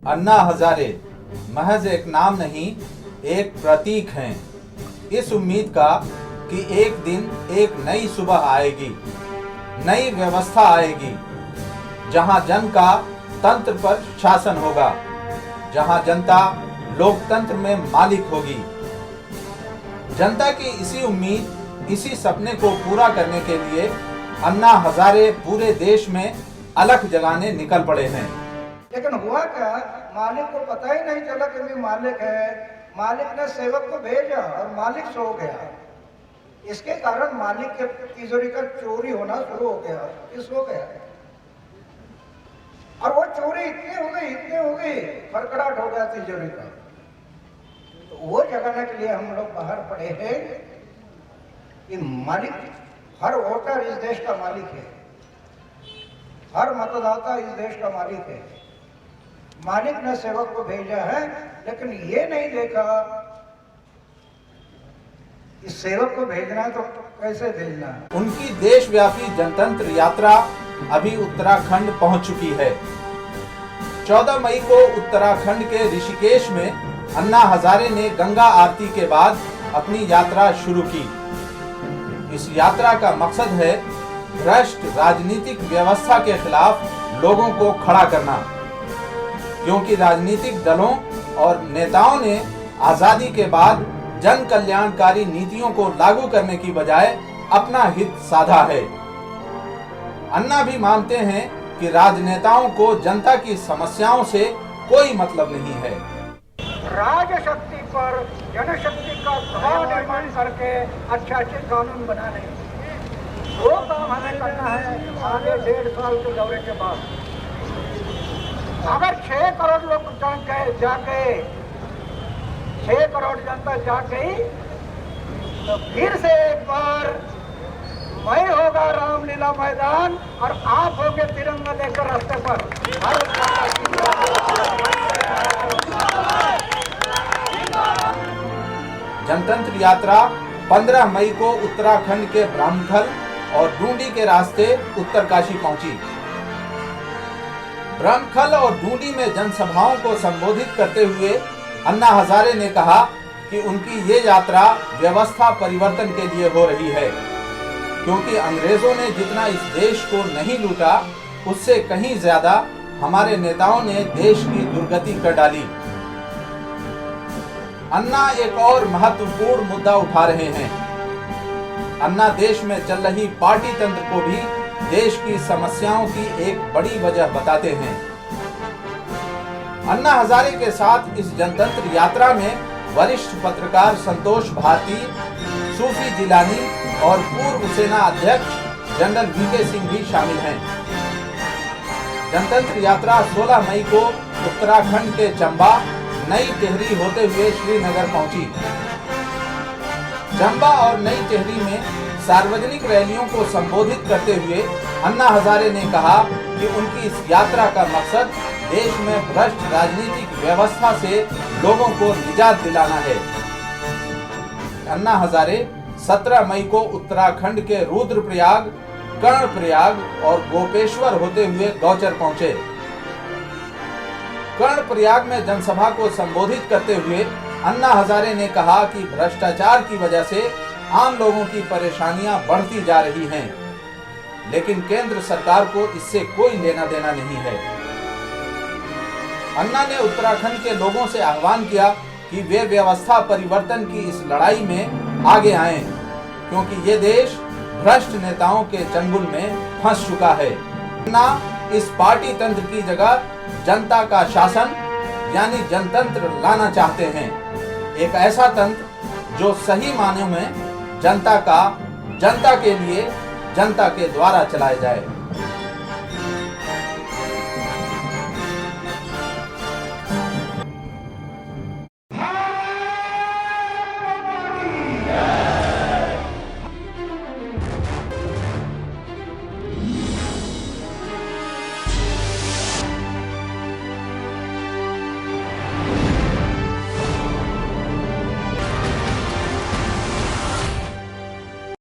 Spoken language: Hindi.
अन्ना हजारे महज एक नाम नहीं, एक प्रतीक हैं इस उम्मीद का कि एक दिन एक नई सुबह आएगी, नई व्यवस्था आएगी, जहां जन का तंत्र पर शासन होगा, जहां जनता लोकतंत्र में मालिक होगी। जनता की इसी उम्मीद, इसी सपने को पूरा करने के लिए अन्ना हजारे पूरे देश में अलख जलाने निकल पड़े हैं। लेकिन हुआ क्या, मालिक को पता ही नहीं चला कि मैं मालिक है। मालिक ने सेवक को भेजा और मालिक सो गया। इसके कारण मालिक के तिजोरी का चोरी होना शुरू हो गया। किस हो गया और वो चोरी इतने हो गई, खड़खड़ाहट हो गया तिजोरी का। तो वो जगाने के लिए हम लोग बाहर पड़े हैं कि मालिक, हर वोटर इस देश का मालिक है, हर मतदाता इस देश का मालिक है। मालिक ने सेवक को भेजा है, लेकिन ये नहीं देखा कि सेवक को भेजना है तो कैसे भेजना है। उनकी देशव्यापी जनतंत्र यात्रा अभी उत्तराखंड पहुंच चुकी है। 14 मई को उत्तराखंड के ऋषिकेश में अन्ना हजारे ने गंगा आरती के बाद अपनी यात्रा शुरू की। इस यात्रा का मकसद है भ्रष्ट राजनीतिक व्यवस्था के खिलाफ लोगों को खड़ा करना, क्योंकि राजनीतिक दलों और नेताओं ने आजादी के बाद जन कल्याणकारी नीतियों को लागू करने की बजाय अपना हित साधा है। अन्ना भी मानते हैं कि राजनेताओं को जनता की समस्याओं से कोई मतलब नहीं है। राजशक्ति पर जनशक्ति का दबाव निर्माण करके अच्छे कानून बनाने, वो काम हमें करना है आगे 1.5 साल के दौरे के बाद। अगर 6 करोड़ लोग जाके 6 करोड़ जनता जाके तो फिर से एक बार मैं होगा रामलीला मैदान और आप होंगे तिरंगा लेकर रास्ते पर। जनतंत्र यात्रा 15 मई को उत्तराखंड के ब्रह्मखल और डूंडी के रास्ते उत्तरकाशी पहुंची। ब्रह्मखल और डूंडी में जनसभाओं को संबोधित करते हुए अन्ना हजारे ने कहा कि उनकी ये यात्रा व्यवस्था परिवर्तन के लिए हो रही है, क्योंकि अंग्रेजों ने जितना इस देश को नहीं लूटा, उससे कहीं ज्यादा हमारे नेताओं ने देश की दुर्गति कर डाली। अन्ना एक और महत्वपूर्ण मुद्दा उठा रहे हैं। अन्ना देश में चल रही पार्टी तंत्र को भी देश की समस्याओं की एक बड़ी वजह बताते हैं। अन्ना हजारे के साथ इस जनतंत्र यात्रा में वरिष्ठ पत्रकार संतोष भारती, सूफी जिलानी और पूर्व सेना अध्यक्ष जनरल वीके सिंह भी शामिल हैं। जनतंत्र यात्रा 16 मई को उत्तराखंड के चंबा, नई टिहरी होते हुए श्रीनगर पहुंची। चंबा और नई टिहरी में सार्वजनिक रैलियों को संबोधित करते हुए अन्ना हजारे ने कहा कि उनकी इस यात्रा का मकसद देश में भ्रष्ट राजनीतिक व्यवस्था से लोगों को निजात दिलाना है। अन्ना हजारे 17 मई को उत्तराखंड के रुद्रप्रयाग, कर्णप्रयाग और गोपेश्वर होते हुए गौचर पहुंचे। कर्णप्रयाग में जनसभा को संबोधित करते हुए अन्ना हजारे ने कहा कि भ्रष्टाचार की वजह से आम लोगों की परेशानियां बढ़ती जा रही हैं, लेकिन केंद्र सरकार को इससे कोई लेना देना नहीं है। अन्ना ने उत्तराखंड के लोगों से आह्वान किया कि वे व्यवस्था परिवर्तन की इस लड़ाई में आगे आएं, क्योंकि ये देश भ्रष्ट नेताओं के चंगुल में फंस चुका है। अन्ना इस पार्टी तंत्र की जगह जनता का शासन यानी जनतंत्र लाना चाहते हैं। एक ऐसा तंत्र जो सही मायनों में जनता के लिए, जनता के द्वारा चलाया जाए।